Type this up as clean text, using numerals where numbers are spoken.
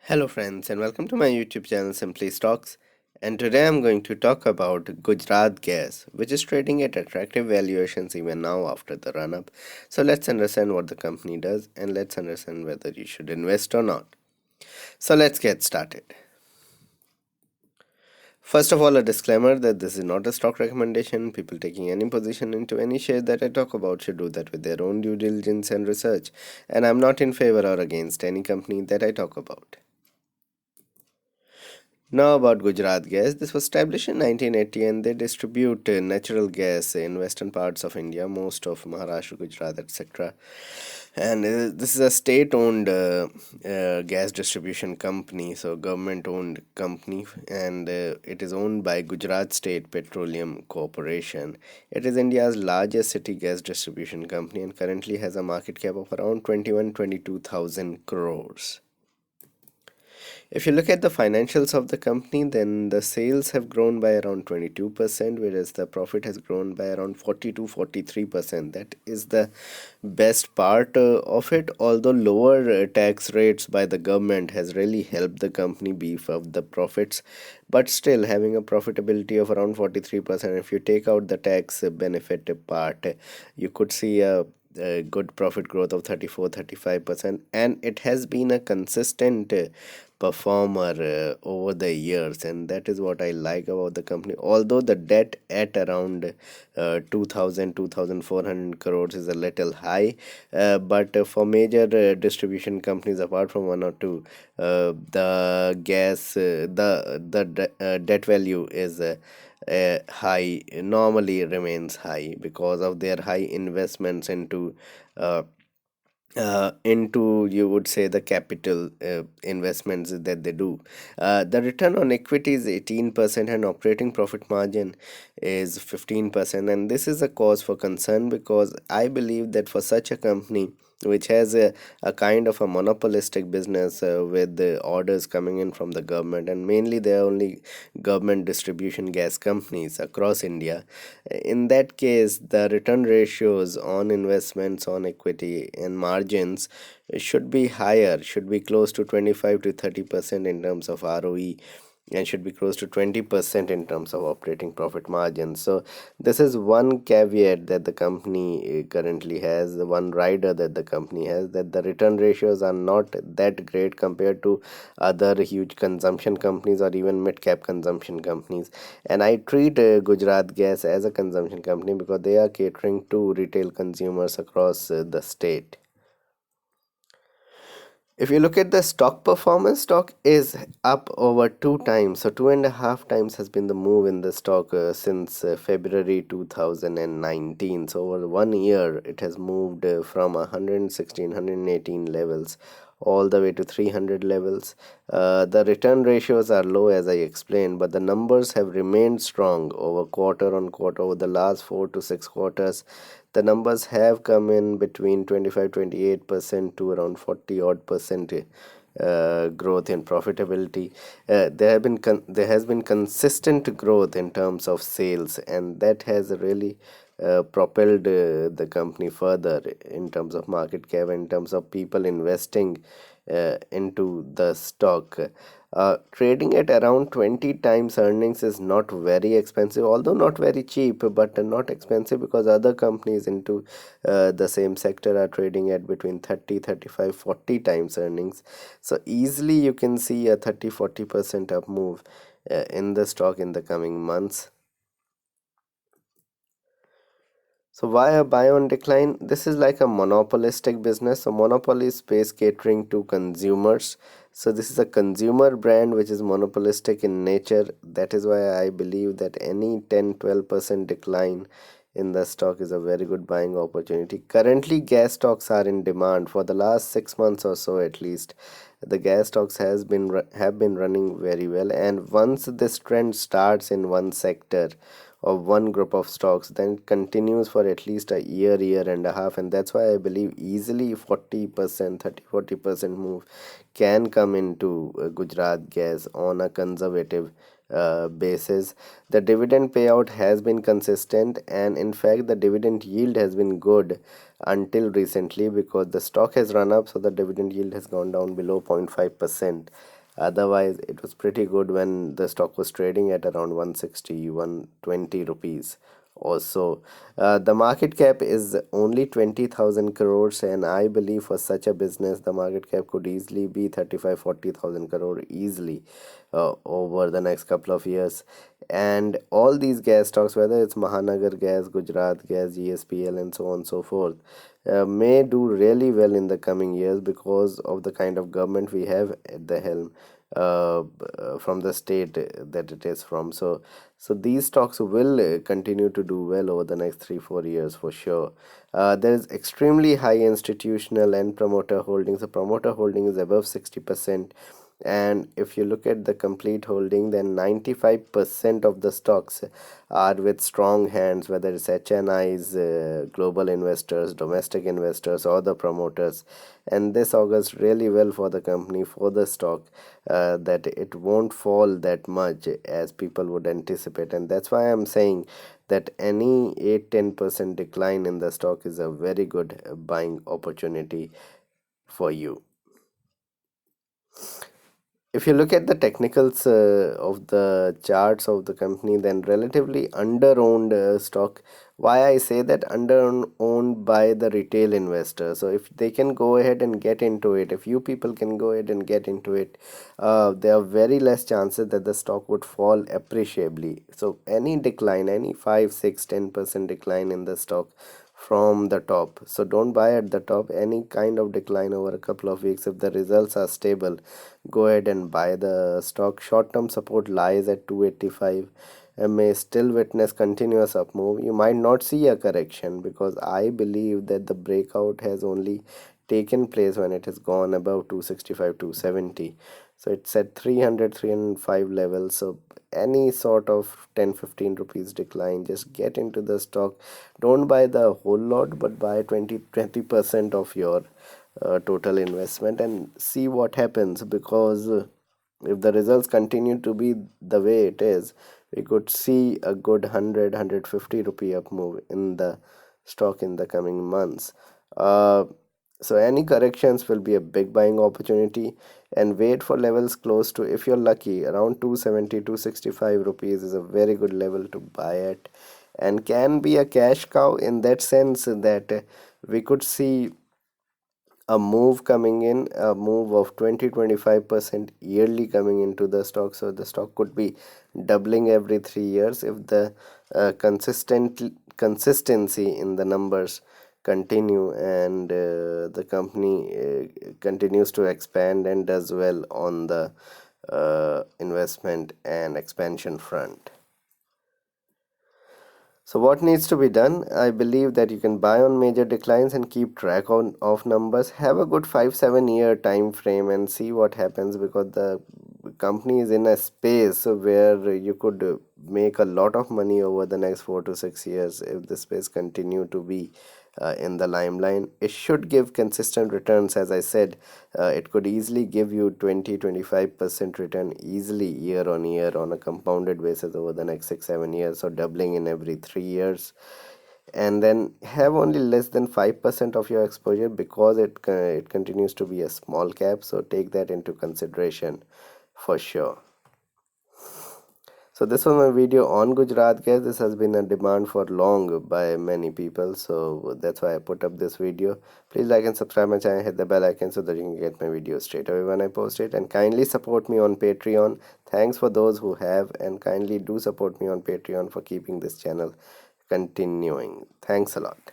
Hello, friends, and welcome to my YouTube channel Simply Stocks. And today I'm going to talk about Gujarat Gas, which is trading at attractive valuations even now after the run up. So, let's understand what the company does and let's understand whether you should invest or not. So, let's get started. First of all, a disclaimer that this is not a stock recommendation. People taking any position into any share that I talk about should do that with their own due diligence and research. And I'm not in favor or against any company that I talk about. Now about Gujarat Gas. This was established in 1980 and they distribute natural gas in western parts of India, most of Maharashtra, Gujarat, etc. And this is a state-owned gas distribution company, so government-owned company, and it is owned by Gujarat State Petroleum Corporation. It is India's largest city gas distribution company and currently has a market cap of around 22,000 crores. If you look at the financials of the company, then the sales have grown by around 22%, whereas the profit has grown by around 40 to 43%. That is the best part of it, although lower tax rates by the government has really helped the company beef up the profits, but still having a profitability of around 43%. If you take out the tax benefit part, you could see a good profit growth of 34-35%, and it has been a consistent performer over the years, and that is what I like about the company. Although the debt at around 2000 crores is a little high, but for major distribution companies apart from one or two, the gas debt value is high, normally remains high because of their high investments uh, into, you would say, the capital investments that they do. The return on equity is 18% and operating profit margin is 15%, and this is a cause for concern because I believe that for such a company which has a kind of a monopolistic business with the orders coming in from the government, and mainly they are only government distribution gas companies across India. In that case, the return ratios on investments on equity and margins should be higher, should be close to 25 to 30% in terms of ROE, and should be close to 20% in terms of operating profit margin. So this is one caveat that the company currently has, the one rider that the company has, that the return ratios are not that great compared to other huge consumption companies or even mid cap consumption companies. And I treat Gujarat Gas as a consumption company because they are catering to retail consumers across the state. If you look at the stock performance, stock is up over two times. So two and a half times has been the move in the stock since February 2019. So over 1 year, it has moved from 116, 118 levels all the way to 300 levels. The return ratios are low as I explained, but the numbers have remained strong over quarter on quarter over the last 4 to 6 quarters. The numbers have come in between 25-28% to around 40 odd percent growth in profitability. There has been consistent growth in terms of sales, and that has really propelled the company further in terms of market cap, in terms of people investing into the stock. Trading at around 20 times earnings is not very expensive, although not very cheap, but not expensive because other companies into the same sector are trading at between 30, 35, 40 times earnings. So easily you can see a 30-40% up move in the stock in the coming months. So why a buy on decline? This is like a monopolistic business. So monopoly space catering to consumers. So this is a consumer brand which is monopolistic in nature. That is why I believe that any 10-12% decline in the stock is a very good buying opportunity. Currently, gas stocks are in demand for the last 6 months or so at least. The gas stocks have been running very well, and once this trend starts in one sector of one group of stocks, then it continues for at least a year, year and a half, and that's why I believe easily 40%, 30-40% move can come into Gujarat Gas on a conservative basis. The dividend payout has been consistent, and in fact the dividend yield has been good until recently because the stock has run up, so the dividend yield has gone down below 0.5%. Otherwise, it was pretty good when the stock was trading at around 160, 120 rupees also. The market cap is only 20,000 crores, and I believe for such a business, the market cap could easily be 35, 40,000 crore easily over the next couple of years. And all these gas stocks, whether it's Mahanagar Gas, Gujarat Gas, GSPL, and so on and so forth, may do really well in the coming years because of the kind of government we have at the helm from the state that it is from. So these stocks will continue to do well over the next 3 4 years for sure. There is extremely high institutional and promoter holdings. The promoter holding is above 60%, and if you look at the complete holding, then 95% of the stocks are with strong hands, whether it's HNIs, global investors, domestic investors, or the promoters. And this augurs really well for the company, for the stock, that it won't fall that much as people would anticipate. And that's why I'm saying that any 8 10% decline in the stock is a very good buying opportunity for you. If you look at the technicals of the charts of the company, then relatively under owned stock. Why I say that under owned by the retail investor. So if they can go ahead and get into it, if you people can go ahead and get into it, there are very less chances that the stock would fall appreciably. So any decline, any 5 6 10% decline in the stock from the top, so don't buy at the top. Any kind of decline over a couple of weeks, if the results are stable, go ahead and buy the stock. Short term support lies at 285 and may still witness continuous up move. You might not see a correction because I believe that the breakout has only taken place when it has gone above 265 270. So it's at 300 305 levels. So any sort of 10 15 rupees decline, just get into the stock. Don't buy the whole lot, but buy 20% of your total investment and see what happens, because if the results continue to be the way it is, we could see a good 100 rupee up move in the stock in the coming months. uh, so any corrections will be a big buying opportunity, and wait for levels close to, if you're lucky, around 270 265 rupees is a very good level to buy at, and can be a cash cow in that sense that we could see a move coming in, a move of 20 25% yearly coming into the stock. So the stock could be doubling every 3 years if the consistency in the numbers continue, and the company continues to expand and does well on the investment and expansion front. So what needs to be done? I believe that you can buy on major declines and keep track of numbers. Have a good 5 7 year time frame and see what happens, because the company is in a space where you could make a lot of money over the next 4 to 6 years if the space continue to be in the limelight. It should give consistent returns. As I said, it could easily give you 20 25% return easily year on year on a compounded basis over the next 6 7 years, so doubling in every 3 years. And then have only less than 5% of your exposure, because it continues to be a small cap, so take that into consideration for sure. So this was my video on Gujarat Gas. This has been a demand for long by many people, so that's why I put up this video. Please like and subscribe my channel, hit the bell icon so that you can get my videos straight away when I post it, and kindly support me on Patreon. Thanks for those who have, and kindly do support me on Patreon for keeping this channel continuing. Thanks a lot.